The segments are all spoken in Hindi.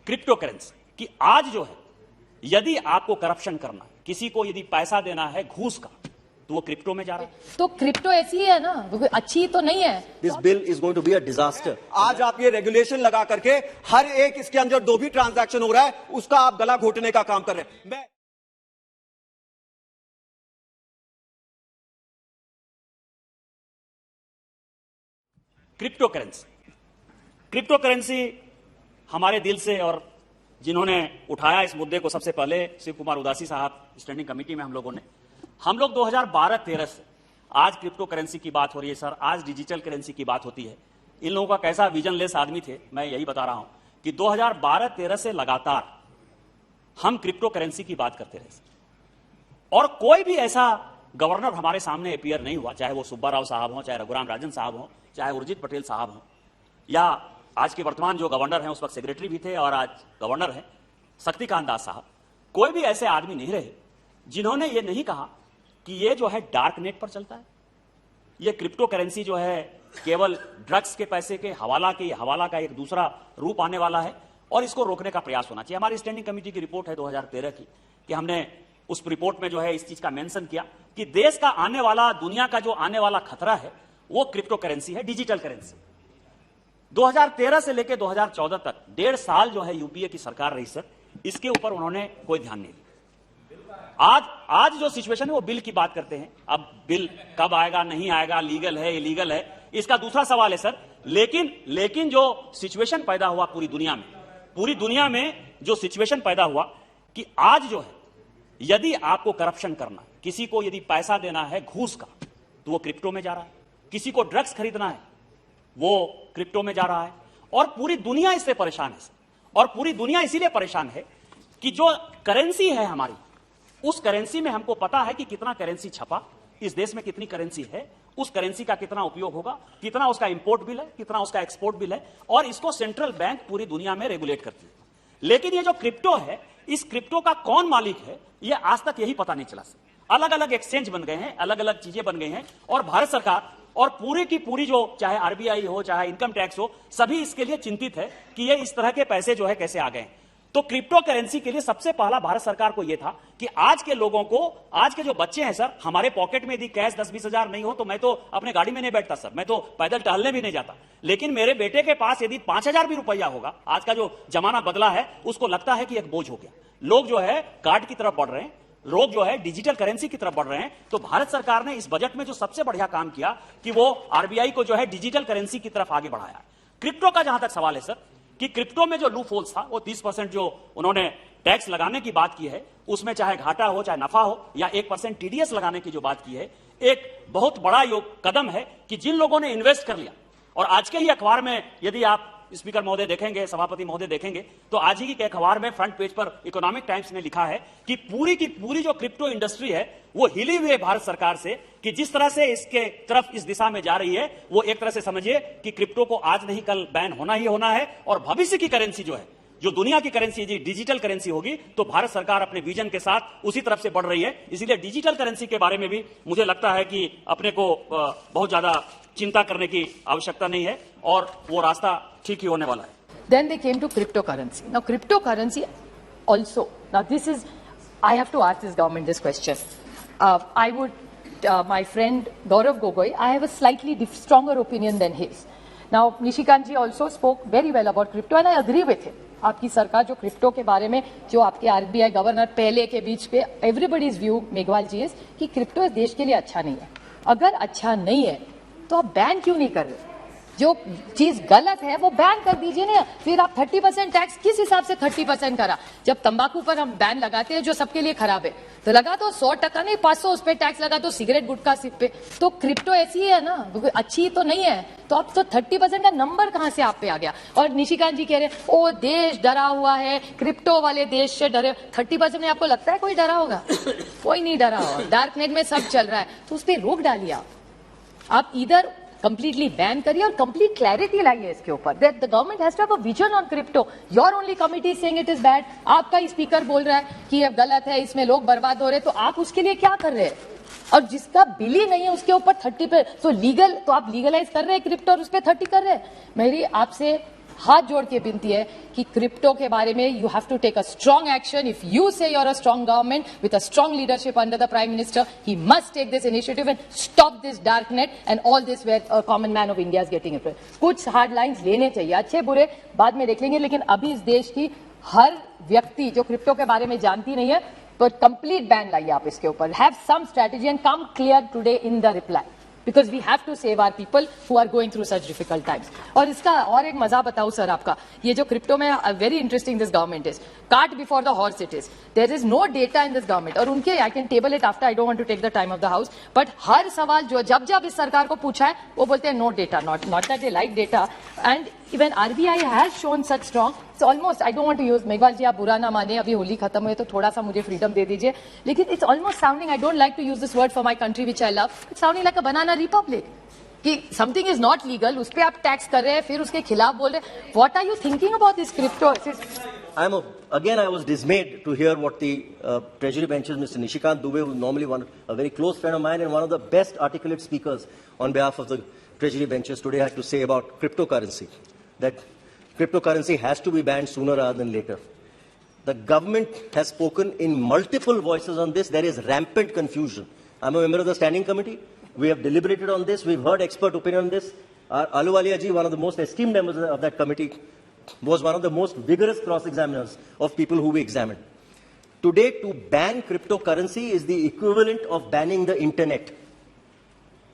क्रिप्टो करेंसी कि आज जो है, यदि आपको करप्शन करना है, किसी को यदि पैसा देना है घूस का, तो वो क्रिप्टो में जा रहा है। तो क्रिप्टो ऐसी है ना, अच्छी तो नहीं है। This bill is going to be a disaster. आज आप ये रेगुलेशन लगा करके हर एक इसके अंदर जो भी ट्रांजैक्शन हो रहा है उसका आप गला घोटने का काम कर रहे हैं। मैं क्रिप्टो करेंसी हमारे दिल से, और जिन्होंने उठाया इस मुद्दे को सबसे पहले शिव कुमार उदासी साहब, स्टैंडिंग कमेटी में हम लोग 2012-13 से आज क्रिप्टो करेंसी की बात हो रही है सर, आज डिजिटल करेंसी की बात होती है। इन लोगों का कैसा विजनलेस आदमी थे, मैं यही बता रहा हूं कि 2012-13 से लगातार हम क्रिप्टो करेंसी की बात करते रहे और कोई भी ऐसा गवर्नर हमारे सामने अपीयर नहीं हुआ, चाहे वो सुब्बा राव साहब हो, चाहे रघुराम राजन साहब हो, चाहे उर्जित पटेल साहब हो, या आज के वर्तमान जो गवर्नर हैं, उस वक्त सेक्रेटरी भी थे और आज गवर्नर हैं शक्तिकांत दास साहब। कोई भी ऐसे आदमी नहीं रहे जिन्होंने ये नहीं कहा कि ये जो है डार्क नेट पर चलता है, ये क्रिप्टो करेंसी जो है केवल ड्रग्स के पैसे के हवाला का एक दूसरा रूप आने वाला है और इसको रोकने का प्रयास होना चाहिए। हमारी स्टैंडिंग कमेटी की रिपोर्ट है 2013 की, कि हमने उस रिपोर्ट में जो है इस चीज का मेंशन किया कि देश का आने वाला, दुनिया का जो आने वाला खतरा है वो क्रिप्टो करेंसी है, डिजिटल करेंसी। 2013 से लेकर 2014 तक 1.5 साल जो है यूपीए की सरकार रही सर, इसके ऊपर उन्होंने कोई ध्यान नहीं दिया। आज जो सिचुएशन है वो बिल की बात करते हैं। अब बिल कब आएगा, नहीं आएगा, लीगल है, इलीगल है, इसका दूसरा सवाल है सर। लेकिन जो सिचुएशन पैदा हुआ पूरी दुनिया में जो सिचुएशन पैदा हुआ कि आज जो है, यदि आपको करप्शन करना है, किसी को यदि पैसा देना है घूस का, तो वो क्रिप्टो में जा रहा है। किसी को ड्रग्स खरीदना है वो क्रिप्टो में जा रहा है और पूरी दुनिया इससे परेशान है। और पूरी दुनिया इसीलिए परेशान है कि जो करेंसी है हमारी, उस करेंसी में हमको पता है कि कितना करेंसी छपा, इस देश में कितनी करेंसी है, उस करेंसी का कितना उपयोग होगा, कितना उसका इंपोर्ट बिल है, कितना उसका एक्सपोर्ट बिल है, और इसको सेंट्रल बैंक पूरी दुनिया में रेगुलेट करती है। लेकिन ये जो क्रिप्टो है, इस क्रिप्टो का कौन मालिक है, ये आज तक यही पता नहीं चला। अलग अलग एक्सचेंज बन गए हैं, अलग अलग चीजें बन गई हैं, और भारत सरकार और पूरी की पूरी जो चाहे आरबीआई हो, चाहे इनकम टैक्स हो, सभी इसके लिए चिंतित है कि ये इस तरह के पैसे जो है कैसे आ गए। तो क्रिप्टो करेंसी के लिए सबसे पहला भारत सरकार को यह था कि आज के लोगों को, आज के जो बच्चे हैं सर, हमारे पॉकेट में यदि कैश 10-20 हजार नहीं हो तो मैं तो अपने गाड़ी में नहीं बैठता सर, मैं तो पैदल टहलने भी नहीं जाता। लेकिन मेरे बेटे के पास यदि 5,000 भी रुपया होगा, आज का जो जमाना बदला है, उसको लगता है कि एक बोझ हो गया। लोग जो है कार्ड की तरफ बढ़ रहे हैं, लोग जो है डिजिटल करेंसी की तरफ बढ़ रहे हैं। तो भारत सरकार ने इस बजट में जो सबसे बढ़िया काम किया कि वो आरबीआई को जो है डिजिटल करेंसी की तरफ आगे बढ़ाया। क्रिप्टो का जहां तक सवाल है सर, कि क्रिप्टो में जो लूप होल्स था, वो 30% जो उन्होंने टैक्स लगाने की बात की है, उसमें चाहे घाटा हो चाहे नफा हो, या 1% टीडीएस लगाने की जो बात की है, एक बहुत बड़ा कदम है कि जिन लोगों ने इन्वेस्ट कर लिया। और आज के ही अखबार में यदि आप स्पीकर महोदय देखेंगे, सभापति महोदय देखेंगे, तो आज ही के अखबार में फ्रंट पेज पर इकोनॉमिक टाइम्स ने लिखा है कि पूरी की पूरी जो क्रिप्टो इंडस्ट्री है वो हिली हुई है भारत सरकार से, कि जिस तरह से इसके तरफ इस दिशा में जा रही है, वो एक तरह से समझिए कि क्रिप्टो को आज नहीं कल बैन होना ही होना है। और भविष्य की करेंसी जो है, जो दुनिया की करेंसी यदि डिजिटल करेंसी होगी, तो भारत सरकार अपने विजन के साथ उसी तरफ से बढ़ रही है। इसीलिए डिजिटल करेंसी के बारे में भी मुझे लगता है कि अपने को बहुत ज्यादा चिंता करने की आवश्यकता नहीं है और वो रास्ता ठीक ही होने वाला है। Then they came to cryptocurrency. Now cryptocurrency also, now this is, I have to ask this government this question. I would, my friend Gaurav Gogoi, I have a slightly stronger opinion than his. Now Nishikant ji also spoke very well about crypto and I agree with him. आपकी सरकार जो क्रिप्टो के बारे में, जो आपके आरबीआई गवर्नर पहले के बीच पे, everybody's view Meghwal ji is कि क्रिप्टो इस देश के लिए अच्छा नहीं है। अगर अच्छा नहीं है तो आप बैन क्यों नहीं कर रहे? जो चीज गलत है वो बैन कर दीजिए ना। फिर आप 30% टैक्स किस हिसाब से 30% करा? जब तंबाकू पर हम बैन लगाते हैं जो सबके लिए खराब है, तो लगा दो 100% नहीं 500 उस पर टैक्स लगा दो, सिगरेट गुटखा सिप पे। तो क्रिप्टो ऐसी है ना, अच्छी तो नहीं है, तो अब तो 30% का नंबर कहां से आप पे आ गया? और निशिकांत जी कह रहे हैं ओ देश डरा हुआ है, क्रिप्टो वाले देश से डरे। 30% में आपको लगता है कोई डरा होगा? कोई नहीं डरा होगा। डार्क नेट में सब चल रहा है, तो उस पर रोक डालिए। आप इधर कंप्लीटली बैन करिए और कंप्लीट क्लैरिटी लाइए इसके ऊपर। That the government has to have a vision on crypto. Your only committee saying it is bad. आपका ही स्पीकर बोल रहा है कि ये गलत है, इसमें लोग बर्बाद हो रहे हैं, तो आप उसके लिए क्या कर रहे हैं? और जिसका बिल ही नहीं है उसके ऊपर 30 पे तो लीगल, तो आप लीगलाइज कर रहे हैं क्रिप्टो और उस पर 30 कर रहे हैं। मेरी आपसे हाथ जोड़ के विनती है कि क्रिप्टो के बारे में you have to take a strong action. If you say you are a strong government with a strong leadership under the prime minister, he must take this initiative and stop this dark net and all this where common man of India is getting it. कुछ हार्ड लाइंस लेने चाहिए, अच्छे बुरे बाद में देख लेंगे, लेकिन अभी इस देश की हर व्यक्ति जो क्रिप्टो के बारे में जानती नहीं है, तो कंप्लीट बैन लाइए आप इसके ऊपर. Have some strategy and come clear today in the reply, because we have to save our people who are going through such difficult times. और इसका और एक मजा बताऊं सर आपका, ये जो क्रिप्टो में very interesting this government is, cart before the horse it is. There is no data in this government. और उनके I can table it after, I don't want to take the time of the house, but हर सवाल जो जब इस सरकार को पूछा है वो बोलते हैं no data, not that they like data. And even RBI has shown such strong, it's almost, I don't want to use, Meghwal जी आप बुरा ना माने, अभी होली खत्म हुई तो थोड़ा सा मुझे फ्रीडम दे दीजिए, लेकिन it's almost sounding, I don't like to use this word for my country which I love, it's sounding like a banana republic. कि something is not legal, उस पे आप टैक्स कर रहे हैं, फिर उसके खिलाफ बोल रहे हैं. What are you thinking about this crypto? Again, I was dismayed to hear what the Treasury benches, Mr. Nishikant Dubey, who is normally a very close friend of mine and one of the best articulate speakers on behalf of the Treasury benches today, had to say about cryptocurrency. That cryptocurrency has to be banned sooner rather than later. The government has spoken in multiple voices on this. There is rampant confusion. I'm a member of the standing committee. We have deliberated on this. We've heard expert opinion on this. Ahluwalia ji, one of the most esteemed members of that committee, was one of the most vigorous cross-examiners of people who we examined. Today, to ban cryptocurrency is the equivalent of banning the internet.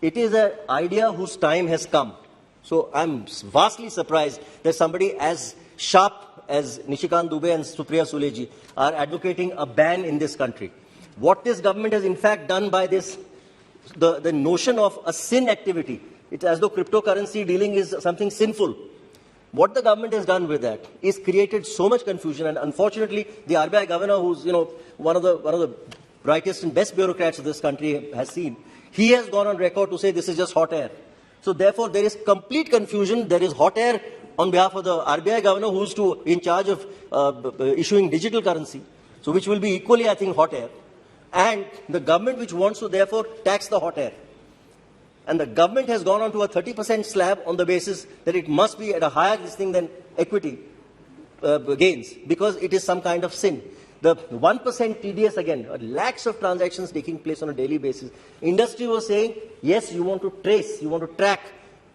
It is an idea whose time has come. So I'm vastly surprised that somebody as sharp as Nishikant Dubey and Supriya Sule ji are advocating a ban in this country. What this government has in fact done by this, the notion of a sin activity, it's as though cryptocurrency dealing is something sinful. What the government has done with that is created so much confusion, and unfortunately the RBI governor, who's one of the brightest and best bureaucrats of this country, has seen, he has gone on record to say this is just hot air. So therefore, there is complete confusion. There is hot air on behalf of the RBI governor, who's in charge of issuing digital currency, so which will be equally, I think, hot air. And the government which wants to therefore tax the hot air. And the government has gone on to a 30% slab on the basis that it must be at a higher listing than equity gains, because it is some kind of sin. The 1% TDS again, lakhs of transactions taking place on a daily basis. Industry was saying, yes, you want to trace, you want to track,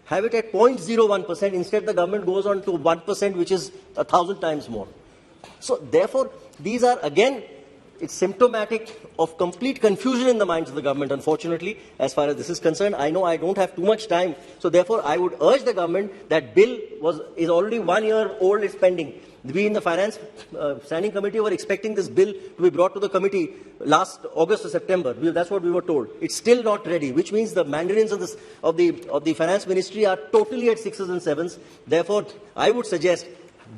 have it at 0.01%. Instead, the government goes on to 1%, which is 1,000 times more. So therefore, these are again, it's symptomatic of complete confusion in the minds of the government, unfortunately, as far as this is concerned. I know I don't have too much time, so therefore I would urge the government, that bill is already 1 year old, is pending. We in the Finance Standing Committee were expecting this bill to be brought to the committee last August or September. That's what we were told. It's still not ready, which means the mandarins of the Finance Ministry are totally at 6s and 7s. Therefore, I would suggest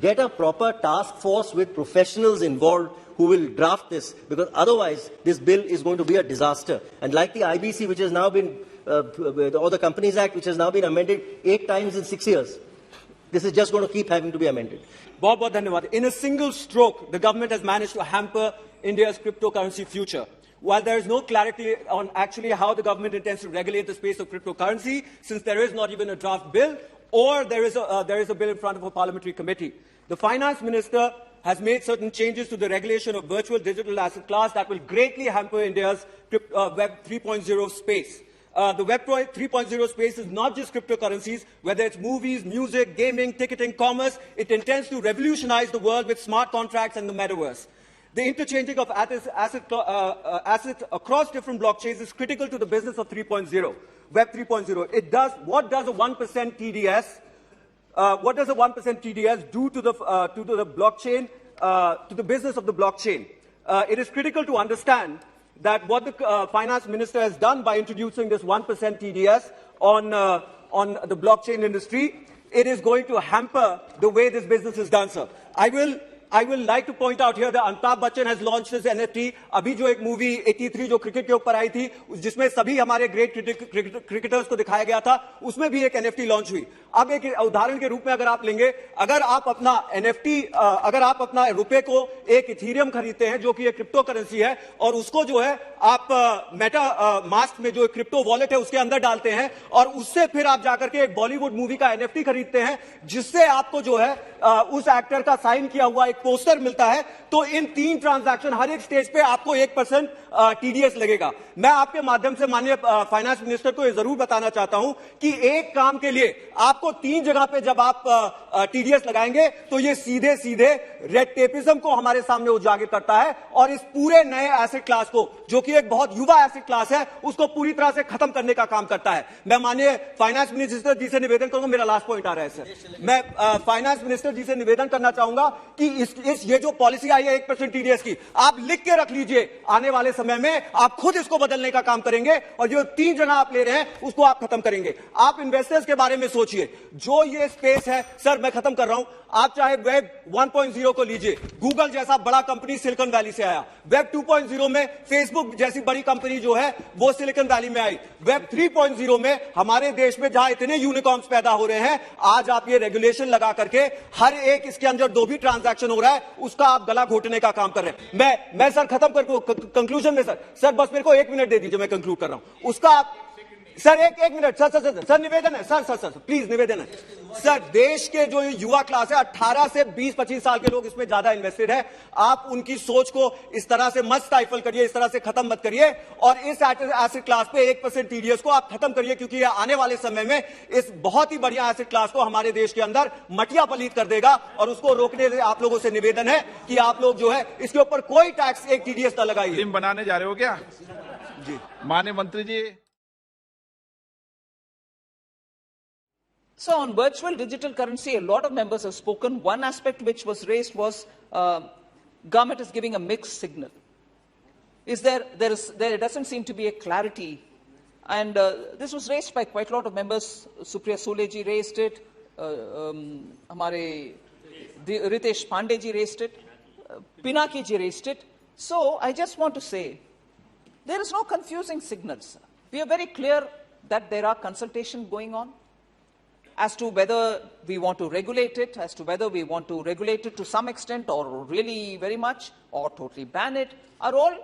get a proper task force with professionals involved who will draft this, because otherwise this bill is going to be a disaster. And like the IBC, which has now been, or the Companies Act, which has now been amended 8 times in 6 years, this is just going to keep having to be amended. बहुत धन्यवाद. In a single stroke, the government has managed to hamper India's cryptocurrency future. While there is no clarity on actually how the government intends to regulate the space of cryptocurrency, since there is not even a draft bill, or there is a bill in front of a parliamentary committee. The finance minister has made certain changes to the regulation of virtual digital asset class that will greatly hamper India's Web 3.0 space. The Web 3.0 space is not just cryptocurrencies, whether it's movies, music, gaming, ticketing, commerce. It intends to revolutionize the world with smart contracts and the metaverse. The interchanging of assets across different blockchains is critical to the business of 3.0, Web 3.0. What does a 1% TDS? What does a 1% TDS do to the blockchain, to the business of the blockchain? It is critical to understand that what the finance minister has done by introducing this 1% TDS on the blockchain industry, it is going to hamper the way this business is done, sir. I I will like to point out here that Amitabh Bachchan has launched his NFT. अभी जो एक मूवी 83 जो क्रिकेट के ऊपर आई थी, जिसमें सभी हमारे ग्रेट क्रिकेटर्स को दिखाया गया था, उसमें भी एक NFT लॉन्च हुई. अब एक उदाहरण के रूप में अगर आप लेंगे, अगर आप अपना NFT, अगर आप अपना रुपए को एक इथीरियम खरीदते हैं जो कि एक क्रिप्टो करेंसी है, और उसको जो है आप मेटा मास्क में जो क्रिप्टो वॉलेट है उसके अंदर डालते हैं, और उससे फिर आप जाकर के एक बॉलीवुड मूवी का NFT खरीदते हैं, जिससे आपको जो है उस एक्टर का साइन किया हुआ एक पोस्टर मिलता है, तो इन 3 ट्रांजैक्शन हर एक स्टेज पे आपको 1% TDS लगेगा. मैं आपके माध्यम से माननीय फाइनेंस मिनिस्टर को यह जरूर बताना चाहता हूं कि एक काम के लिए आपको 3 जगह पे जब आप TDS लगाएंगे तो ये सीधे सीधे रेड टेपिज्म को हमारे सामने उजागर करता है, और इस पूरे नए एसेट क्लास को, जो कि एक बहुत युवा एसेट क्लास है, उसको पूरी तरह से खत्म करने का काम करता है. मैं माननीय फाइनेंस मिनिस्टर जी से निवेदन करूंगा, मेरा लास्ट पॉइंट आ रहा है सर, मैं फाइनेंस मिनिस्टर जी से निवेदन करना चाहूंगा कि ये जो पॉलिसी आई है 1% TDS की, आप लिख के रख लीजिए, आने वाले समय में आप खुद इसको बदलने का काम करेंगे, और जो 3 जगह आप ले रहे हैं उसको आप खत्म करेंगे. आप इन्वेस्टर्स के बारे में सोचिए, जो ये स्पेस है सर, मैं खत्म कर रहा हूं, आप चाहे वेब 1.0 को लीजिए, गूगल जैसा बड़ा कंपनी सिलिकॉन वैली से आया, वेब 2.0 में फेसबुक जैसी बड़ी कंपनी जो है वो सिलिकॉन वैली में आई, वेब 3.0 में हमारे देश में जहां इतने यूनिकॉर्न्स पैदा हो रहे हैं, आज आप ये रेगुलेशन लगा करके हर एक इसके अंदर जो भी ट्रांजैक्शन हो रहा है उसका आप गला घोटने का काम कर रहे हैं. मैं सर खत्म कर कंक्लूजन में सर बस मेरे को 1 मिनट दे दीजिए, मैं कंक्लूड कर रहा हूं. उसका आप सर एक मिनट सर निवेदन है सर प्लीज निवेदन है सर, देश के जो युवा क्लास है 18 से 20-25 साल के लोग इसमें ज्यादा इन्वेस्टेड है, आप उनकी सोच को इस तरह से मत स्टाइफल करिए, इस तरह से खत्म मत करिए, और इस एसेट क्लास पे 1% TDS को आप खत्म करिए, क्योंकि ये आने वाले समय में इस बहुत ही बढ़िया एसेट क्लास को हमारे देश के अंदर मटिया पलीत कर देगा, और उसको रोकने से आप लोगों से निवेदन है कि आप लोग जो है इसके ऊपर कोई टैक्स, एक TDS न लगाइए. फिल्म बनाने जा रहे हो क्या जी माननीय मंत्री जी? So on virtual digital currency, a lot of members have spoken. One aspect which was raised was government is giving a mixed signal. There doesn't seem to be a clarity, and this was raised by quite a lot of members. Supriya Sule ji raised it, हमारे Ritesh Pandey ji raised it, Pinaki ji raised it. So I just want to say, there is no confusing signals. We are very clear that there are consultations going on as to whether we want to regulate it, as to whether we want to regulate it to some extent or really very much or totally ban it, are all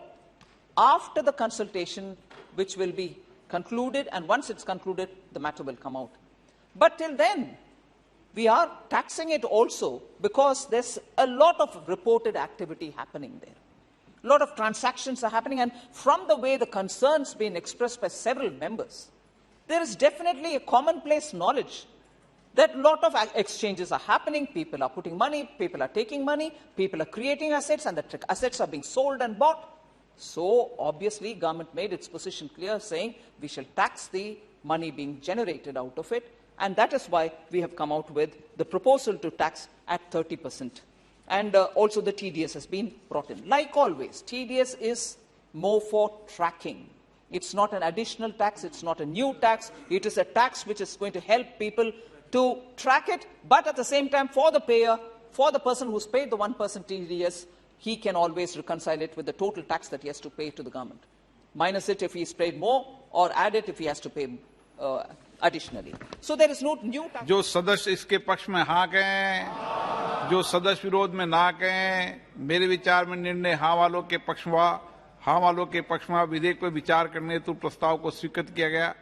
after the consultation, which will be concluded, and once it's concluded, the matter will come out. But till then, we are taxing it also because there's a lot of reported activity happening there. A lot of transactions are happening, and from the way the concerns being expressed by several members, there is definitely a commonplace knowledge that a lot of exchanges are happening, people are putting money, people are taking money, people are creating assets, and the assets are being sold and bought. So obviously government made its position clear, saying we shall tax the money being generated out of it, and that is why we have come out with the proposal to tax at 30%. And also the TDS has been brought in. Like always, TDS is more for tracking. It's not an additional tax, it's not a new tax, it is a tax which is going to help people to track it, but at the same time, for the payer, for the person who's paid the 1% TDS, he can always reconcile it with the total tax that he has to pay to the government. Minus it if he's paid more, or add it if he has to pay additionally. So there is no new tax. जो सदस्य इसके पक्ष में हाँ कहें, जो सदस्य विरोध में ना कहें, मेरे विचार में निर्णय हाँ वालों के पक्ष में विधेयक पर विचार करने हेतु प्रस्ताव को स्वीकृत किया गया.